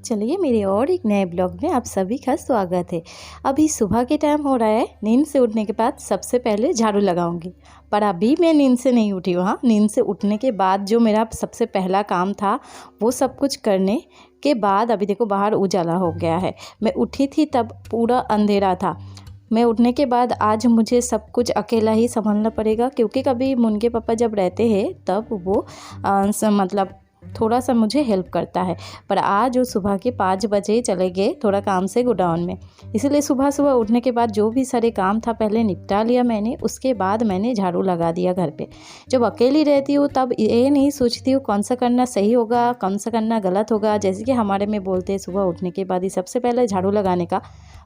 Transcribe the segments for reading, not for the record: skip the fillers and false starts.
चलिए मेरे और एक नए ब्लॉग में आप सभी का स्वागत है। अभी सुबह के टाइम हो रहा है। नींद से उठने के बाद सबसे पहले झाड़ू लगाऊंगी, पर अभी मैं नींद से नहीं उठी हूँ। हाँ, नींद से उठने के बाद जो मेरा सबसे पहला काम था वो सब कुछ करने के बाद अभी देखो बाहर उजाला हो गया है। मैं उठी थी तब पूरा अंधेरा था। मैं उठने के बाद आज मुझे सब कुछ अकेला ही संभालना पड़ेगा, क्योंकि कभी मुनके पापा जब रहते हैं तब वो मतलब थोड़ा सा मुझे हेल्प करता है। पर आज वो सुबह के 5 बजे चले गए थोड़ा काम से गोडाउन में, इसलिए सुबह सुबह उठने के बाद जो भी सारे काम था पहले निपटा लिया मैंने। उसके बाद मैंने झाड़ू लगा दिया घर पे। जब अकेली रहती हूँ तब ये नहीं सोचती हूँ कौन सा करना सही होगा कौन सा करना गलत होगा। जैसे कि हमारे में बोलते हैं सुबह उठने के बाद ही सबसे पहले झाड़ू लगाने का,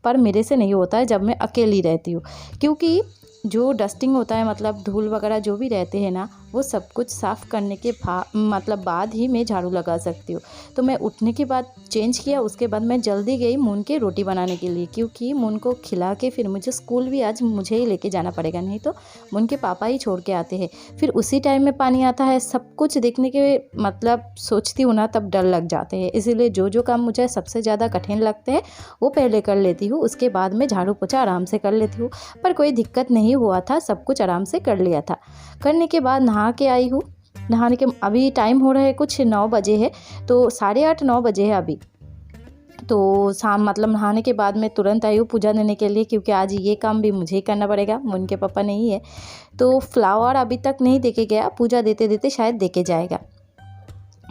पर मेरे से नहीं होता है जब मैं अकेली रहती हूँ। क्योंकि जो डस्टिंग होता है मतलब धूल वगैरह जो भी रहते हैं ना, वो सब कुछ साफ़ करने के बाद ही मैं झाड़ू लगा सकती हूँ। तो मैं उठने के बाद चेंज किया, उसके बाद मैं जल्दी गई मून के रोटी बनाने के लिए, क्योंकि मून को खिला के फिर मुझे स्कूल भी आज मुझे ही लेके जाना पड़ेगा, नहीं तो मून के पापा ही छोड़ के आते हैं। फिर उसी टाइम में पानी आता है, सब कुछ देखने के मतलब सोचती हूँ ना तब डर लग जाते हैं। इसीलिए जो काम मुझे सबसे ज़्यादा कठिन लगते हैं वो पहले कर लेती हूँ, उसके बाद मैं झाड़ू पोछा आराम से कर लेती हूँ। पर कोई दिक्कत नहीं हुआ था, सब कुछ आराम से कर लिया था। करने के बाद नहा के आई हूँ। नहाने के अभी टाइम हो रहा है कुछ 9 बजे है, तो 8:30-9 बजे है अभी। तो शाम मतलब नहाने के बाद मैं तुरंत आई हूँ पूजा देने के लिए, क्योंकि आज ये काम भी मुझे ही करना पड़ेगा, उनके पापा नहीं है। तो फ्लावर अभी तक नहीं देके गया, पूजा देते देते शायद देके जाएगा।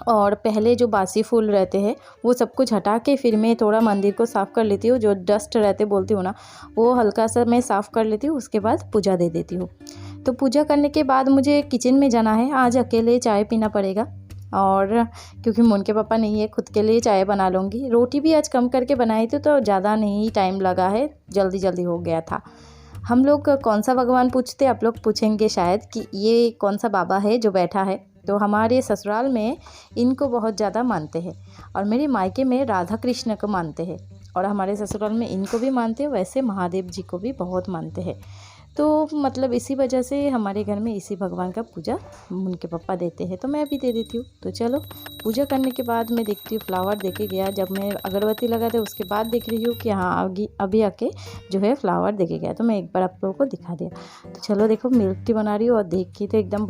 और पहले जो बासी फूल रहते हैं वो सब कुछ हटा के फिर मैं थोड़ा मंदिर को साफ़ कर लेती हूँ। जो डस्ट रहते बोलती हूँ ना, वो हल्का सा मैं साफ़ कर लेती हूँ, उसके बाद पूजा दे देती हूँ। तो पूजा करने के बाद मुझे किचन में जाना है। आज अकेले चाय पीना पड़ेगा, और क्योंकि उनके पापा नहीं है, खुद के लिए चाय बना लूँगी। रोटी भी आज कम करके बनाई थी तो ज़्यादा नहीं टाइम लगा है, जल्दी जल्दी हो गया था। हम लोग कौन सा भगवान पूछते, आप लोग पूछेंगे शायद कि ये कौन सा बाबा है जो बैठा है। तो हमारे ससुराल में इनको बहुत ज़्यादा मानते हैं, और मेरे मायके में राधा कृष्ण को मानते हैं, और हमारे ससुराल में इनको भी मानते हैं। वैसे महादेव जी को भी बहुत मानते हैं। तो मतलब इसी वजह से हमारे घर में इसी भगवान का पूजा उनके पापा देते हैं, तो मैं भी दे देती हूँ। तो चलो पूजा करने के बाद मैं देखती हूँ फ्लावर देके गया। जब मैं अगरबत्ती लगा था उसके बाद देख रही हूँ कि हाँ अभी आके जो है फ्लावर देके गया। तो मैं एक बार आप लोगों को दिखा दिया। तो चलो देखो मिल्क टी बना रही हूँ, और देख के तो एकदम।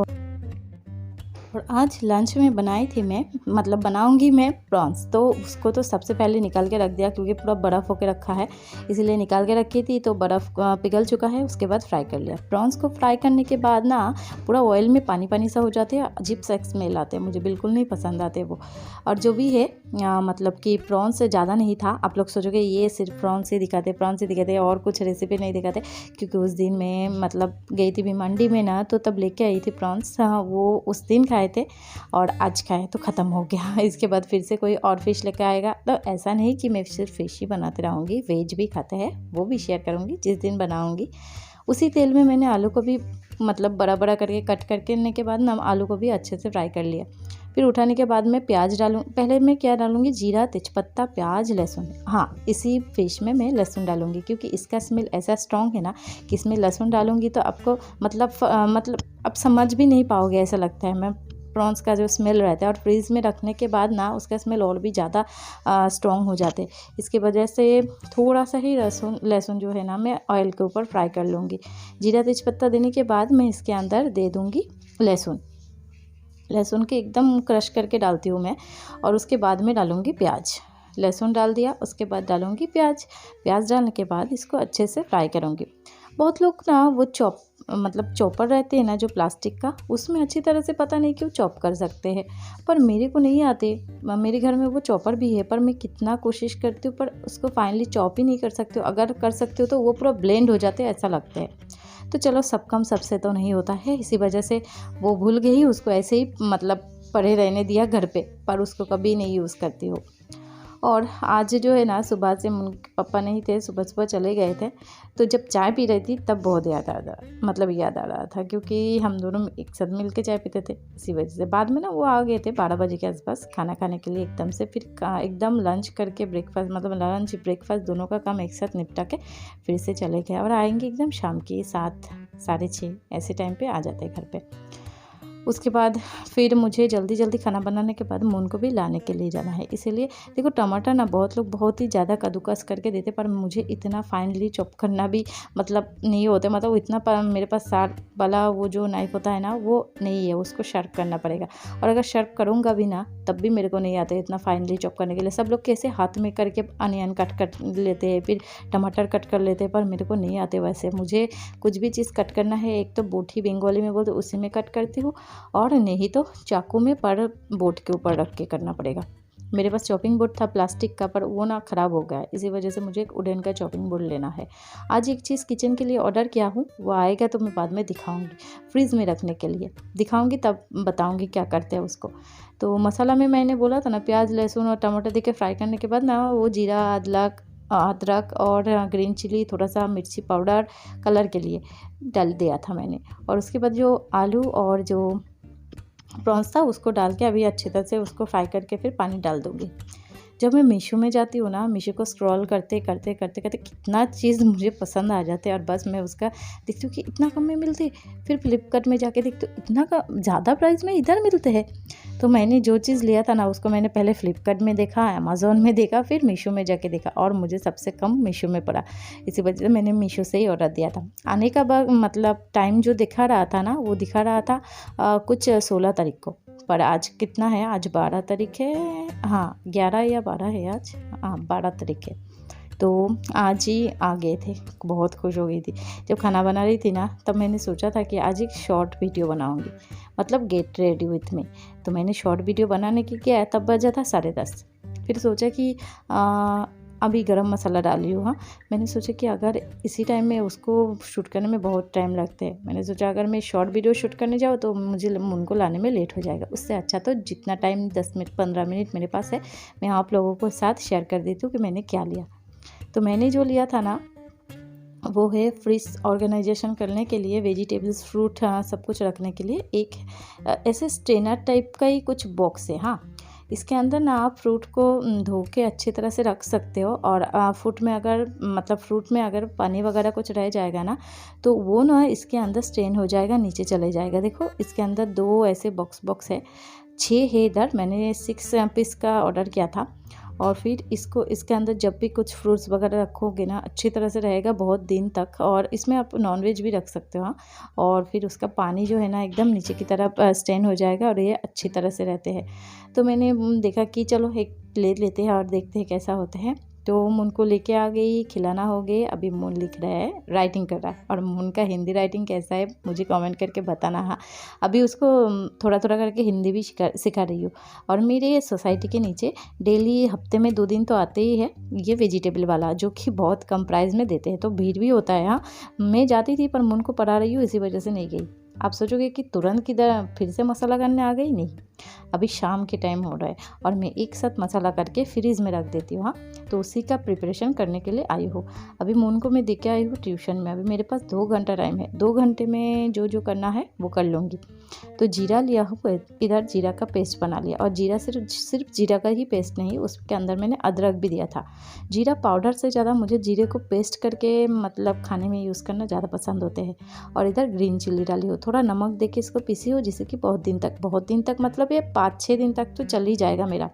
और आज लंच में बनाई थी मैं, मतलब बनाऊंगी मैं प्रॉन्स। तो उसको तो सबसे पहले निकाल के रख दिया, क्योंकि पूरा बर्फ़ होके रखा है, इसीलिए निकाल के रखी थी। तो बर्फ़ पिघल चुका है, उसके बाद फ्राई कर लिया। प्रॉन्स को फ्राई करने के बाद ना पूरा ऑयल में पानी पानी सा हो जाते हैं, अजीब सा स्मेल आते हैं, मुझे बिल्कुल नहीं पसंद आते वो। और जो भी है मतलब कि प्रॉन्स ज़्यादा नहीं था। आप लोग सोचोगे ये सिर्फ प्रॉन्स ही दिखाते और कुछ रेसिपी नहीं दिखाते, क्योंकि उस दिन मैं मतलब गई थी भी मंडी में ना, तो तब लेके आई थी प्रॉन्स। हाँ, वो उस दिन खाए थे और आज खाए तो ख़त्म हो गया। इसके बाद फिर से कोई और फिश लेकर आएगा। तो ऐसा नहीं कि मैं सिर्फ फिश ही बनाते रहूँगी, वेज भी खाते हैं, वो भी शेयर करूँगी जिस दिन बनाऊँगी। उसी तेल में मैंने आलू को भी मतलब बड़ा बड़ा करके कट करने के बाद ना आलू को भी अच्छे से फ्राई कर लिया। फिर उठाने के बाद मैं प्याज डालूँ। पहले मैं क्या डालूँगी, जीरा, तेजपत्ता, प्याज, लहसुन। हाँ, इसी फिश में मैं लहसुन डालूँगी, क्योंकि इसका स्मेल ऐसा स्ट्रॉन्ग है ना कि इसमें लहसुन डालूँगी तो आपको मतलब आप समझ भी नहीं पाओगे, ऐसा लगता है। मैं प्रॉन्स का जो स्मेल रहता है, और फ्रीज़ में रखने के बाद ना उसका स्मेल और भी ज़्यादा स्ट्रॉन्ग हो जाते हैं। इसकी वजह से थोड़ा सा ही लहसुन जो है ना मैं ऑयल के ऊपर फ्राई कर लूँगी। जीरा तेजपत्ता देने के बाद मैं इसके अंदर दे दूँगी लहसुन के एकदम क्रश करके डालती हूँ मैं। और उसके बाद में डालूँगी प्याज। लहसुन डाल दिया, उसके बाद डालूँगी प्याज डालने के बाद इसको अच्छे से फ्राई करूँगी। बहुत लोग ना वो चॉपर रहते हैं ना जो प्लास्टिक का, उसमें अच्छी तरह से पता नहीं क्यों चॉप कर सकते हैं, पर मेरे को नहीं आते। मेरे घर में वो चॉपर भी है, पर मैं कितना कोशिश करती हूँ पर उसको फाइनली चॉप ही नहीं कर सकती हूँ। अगर कर सकती हूँ तो वो पूरा ब्लेंड हो जाते हैं, ऐसा लगता है। तो चलो सब काम सबसे तो नहीं होता है, इसी वजह से वो भूल गई, उसको ऐसे ही मतलब पड़े रहने दिया घर पे, पर उसको कभी नहीं यूज़ करती हूँ। और आज जो है ना सुबह से पापा नहीं थे, सुबह चले गए थे। तो जब चाय पी रही थी तब बहुत याद आ रहा था, क्योंकि हम दोनों एक साथ मिल के चाय पीते थे। इसी वजह से बाद में ना वो आ गए थे 12 बजे के आसपास खाना खाने के लिए एकदम से। फिर एकदम लंच करके ब्रेकफास्ट मतलब लंच ब्रेकफास्ट दोनों का काम एक साथ निपटा के फिर से चले गए, और आएंगे एकदम शाम के 7 साढ़े 6 ऐसे टाइम पे आ जाते हैं घर पे। उसके बाद फिर मुझे जल्दी जल्दी खाना बनाने के बाद मून को भी लाने के लिए जाना है। इसीलिए देखो टमाटर ना बहुत लोग बहुत ही ज़्यादा कद्दूकस करके देते, पर मुझे इतना फाइनली चॉप करना भी मतलब नहीं होता, मतलब इतना मेरे पास शार्प वाला वो जो नाइफ होता है ना वो नहीं है, उसको शार्प करना पड़ेगा। और अगर शार्प करूँगा भी ना तब भी मेरे को नहीं आता इतना फाइनली चॉप करने के लिए। सब लोग कैसे हाथ में करके अनियन कट कर लेते हैं, फिर टमाटर कट कर लेते हैं, पर मेरे को नहीं आते वैसे। मुझे कुछ भी चीज़ कट करना है, एक तो बोटी बंगाली में बोलते उसी में कट करती हूँ, और नहीं तो चाकू में पर बोट के ऊपर रख के करना पड़ेगा। मेरे पास चॉपिंग बोर्ड था प्लास्टिक का, पर वो ना ख़राब हो गया है, इसी वजह से मुझे एक वुडन का चॉपिंग बोर्ड लेना है। आज एक चीज़ किचन के लिए ऑर्डर किया हूँ, वो आएगा तो मैं बाद में दिखाऊंगी, फ्रीज़ में रखने के लिए दिखाऊंगी, तब बताऊंगी क्या करते हैं उसको। तो मसाला में मैंने बोला था ना, प्याज लहसुन और टमाटर देके फ्राई करने के बाद ना वो जीरा अदरक और ग्रीन चिली, थोड़ा सा मिर्ची पाउडर कलर के लिए डाल दिया था मैंने। और उसके बाद जो आलू और जो प्रॉन्स था उसको डाल के अभी अच्छी तरह से उसको फ्राई करके फिर पानी डाल दूँगी। जब मैं मीशो में जाती हूँ ना, मीशो को स्क्रॉल करते करते करते करते कितना चीज़ मुझे पसंद आ जाते हैं, और बस मैं उसका देखती हूँ कि इतना कम में मिलती, फिर फ्लिपकार्ट में जाके देखती हूँ इतना का ज़्यादा प्राइस में इधर मिलते हैं। तो मैंने जो चीज़ लिया था ना उसको मैंने पहले फ्लिपकार्ट में देखा, अमेज़ॉन में देखा, फिर मीशो में जाके देखा, और मुझे सबसे कम मीशो में पड़ा। इसी वजह से मैंने मीशो से ही ऑर्डर दिया था। आने का बाद मतलब टाइम जो दिखा रहा था ना, वो दिखा रहा था कुछ 16 तारीख को, पर आज कितना है, आज 12 तारीख है, हाँ 11 या 12 है आज, हाँ 12 तारीख है। तो आज ही आ गए थे, बहुत खुश हो गई थी। जब खाना बना रही थी ना तब मैंने सोचा था कि आज एक शॉर्ट वीडियो बनाऊंगी, मतलब गेट रेडी विथ मी। तो मैंने शॉर्ट वीडियो बनाने की किया, तब बजा था 10:30। फिर सोचा कि अभी गरम मसाला डाली हूँ। हाँ, मैंने सोचा कि अगर इसी टाइम में उसको शूट करने में बहुत टाइम लगते हैं, मैंने सोचा अगर मैं शॉर्ट वीडियो शूट करने जाऊँ तो मुझे उनको लाने में लेट हो जाएगा। उससे अच्छा तो जितना टाइम 10 मिनट 15 मिनट मेरे पास है, मैं आप लोगों को साथ शेयर कर देती हूँ कि मैंने क्या लिया। तो मैंने जो लिया था ना वो है फ्रिज ऑर्गेनाइजेशन करने के लिए, वेजिटेबल्स फ्रूट सब कुछ रखने के लिए एक ऐसे स्ट्रेनर टाइप का ही कुछ बॉक्स है। हाँ, इसके अंदर ना आप फ्रूट को धो के अच्छी तरह से रख सकते हो, और फ्रूट में अगर पानी वगैरह कुछ रह जाएगा ना तो वो ना इसके अंदर स्ट्रेन हो जाएगा, नीचे चले जाएगा। देखो इसके अंदर 2 ऐसे बॉक्स है, 6 है इधर, मैंने 6 पीस का ऑर्डर किया था। और फिर इसके अंदर जब भी कुछ फ्रूट्स वगैरह रखोगे ना अच्छी तरह से रहेगा बहुत दिन तक, और इसमें आप नॉनवेज भी रख सकते हो। हाँ, और फिर उसका पानी जो है ना एकदम नीचे की तरफ स्टेन हो जाएगा, और ये अच्छी तरह से रहते हैं। तो मैंने देखा कि चलो एक ले लेते हैं और देखते हैं कैसा होता है। तो मून को लेके आ गई, खिलाना हो गई। अभी मून लिख रहा है, राइटिंग कर रहा है, और मून का हिंदी राइटिंग कैसा है मुझे कमेंट करके बताना। हाँ, अभी उसको थोड़ा थोड़ा करके हिंदी भी सिखा रही हूँ। और मेरे सोसाइटी के नीचे डेली हफ्ते में 2 दिन तो आते ही है ये वेजिटेबल वाला, जो कि बहुत कम प्राइस में देते हैं, तो भीड़ भी होता है। हाँ, मैं जाती थी पर मून को पढ़ा रही हूँ, इसी वजह से नहीं गई। आप सोचोगे कि तुरंत किधर फिर से मसाला करने आ गई, नहीं, अभी शाम के टाइम हो रहा है और मैं एक साथ मसाला करके फ्रीज में रख देती हूँ। हाँ, तो उसी का प्रिपरेशन करने के लिए आई हूँ। अभी मून को मैं दे के आई हूँ ट्यूशन में, अभी मेरे पास 2 घंटा टाइम है, 2 घंटे में जो जो करना है वो कर लूँगी। तो जीरा लिया हूँ, इधर जीरा का पेस्ट बना लिया, और जीरा सिर्फ जीरा का ही पेस्ट नहीं, उसके अंदर मैंने अदरक भी दिया था। जीरा पाउडर से ज़्यादा मुझे जीरे को पेस्ट करके मतलब खाने में यूज़ करना ज़्यादा पसंद होते हैं। और इधर ग्रीन चिल्ली डाली हो, थोड़ा नमक दे के इसको पीसी हो, जिससे कि बहुत दिन तक मतलब ये 5-6 दिन तक तो चल ही जाएगा मेरा।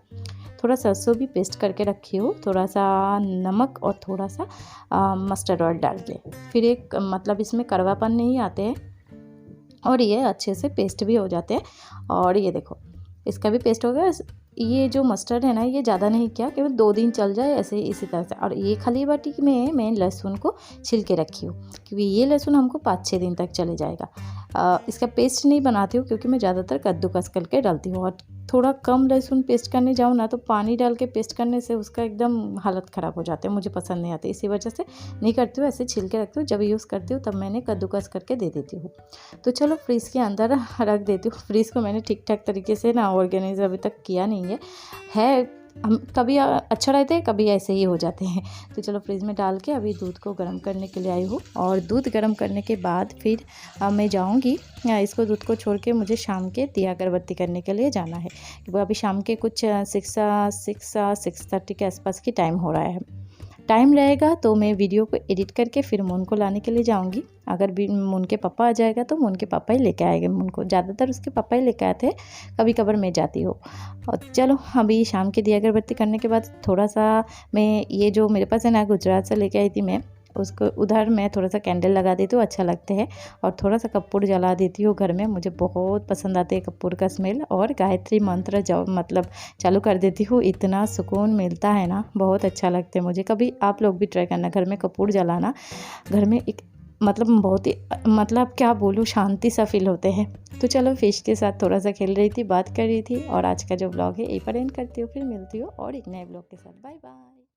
थोड़ा सरसों भी पेस्ट करके रखी हो, थोड़ा सा नमक और थोड़ा सा मस्टर्ड ऑयल डाल के, फिर एक मतलब इसमें कड़वापन नहीं आते हैं, और ये अच्छे से पेस्ट भी हो जाते हैं। और ये देखो इसका भी पेस्ट हो गया। ये जो मस्टर्ड है ना, ये ज़्यादा नहीं किया, केवल 2 दिन चल जाए ऐसे इसी तरह से। और ये खाली बाटी में मैं लहसुन को छिल के रखी हूँ, क्योंकि ये लहसुन हमको 5-6 दिन तक चले जाएगा। इसका पेस्ट नहीं बनाती हूँ, क्योंकि मैं ज़्यादातर कद्दूकस करके डालती हूँ, और थोड़ा कम लहसुन पेस्ट करने जाऊँ ना तो पानी डाल के पेस्ट करने से उसका एकदम हालत ख़राब हो जाते हैं, मुझे पसंद नहीं आते, इसी वजह से नहीं करती हूँ, ऐसे छिल के रखती हूँ। जब यूज़ करती हूँ तब मैंने कद्दूकस करके दे देती हूँ। तो चलो फ्रीज़ के अंदर रख देती हूँ। फ्रीज़ को मैंने ठीक ठाक तरीके से ना ऑर्गेनाइज अभी तक किया नहीं है हम कभी अच्छा रहते हैं, कभी ऐसे ही हो जाते हैं। तो चलो फ्रिज में डाल के अभी दूध को गर्म करने के लिए आई हूँ, और दूध गर्म करने के बाद फिर मैं जाऊँगी इसको दूध को छोड़ के मुझे शाम के दिया अगरबत्ती करने के लिए जाना है, क्योंकि अभी शाम के कुछ 6:30 के आसपास की टाइम हो रहा है। टाइम रहेगा तो मैं वीडियो को एडिट करके फिर मून को लाने के लिए जाऊंगी। अगर भी मून के पापा आ जाएगा तो मून के पापा ही लेके आएंगे मून को, ज़्यादातर उसके पापा ही लेके आए थे, कभी कभार मैं जाती हूँ। और चलो अभी शाम के दिया अगरबत्ती करने के बाद थोड़ा सा मैं ये जो मेरे पास है ना गुजरात से लेके आई थी मैं, उसको उधर मैं थोड़ा सा कैंडल लगा देती हूँ, अच्छा लगते हैं। और थोड़ा सा कपूर जला देती हूँ घर में, मुझे बहुत पसंद आते हैं कपूर का स्मेल। और गायत्री मंत्र मतलब चालू कर देती हूँ, इतना सुकून मिलता है ना, बहुत अच्छा लगता है मुझे। कभी आप लोग भी ट्राई करना घर में कपूर जलाना, घर में एक मतलब बहुत ही मतलब क्या बोलूँ शांति सा फील होते हैं। तो चलो फिश के साथ थोड़ा सा खेल रही थी, बात कर रही थी, और आज का जो ब्लॉग है यहीं पर एंड करती हूँ। फिर मिलती हूँ और एक नए ब्लॉग के साथ। Bye bye.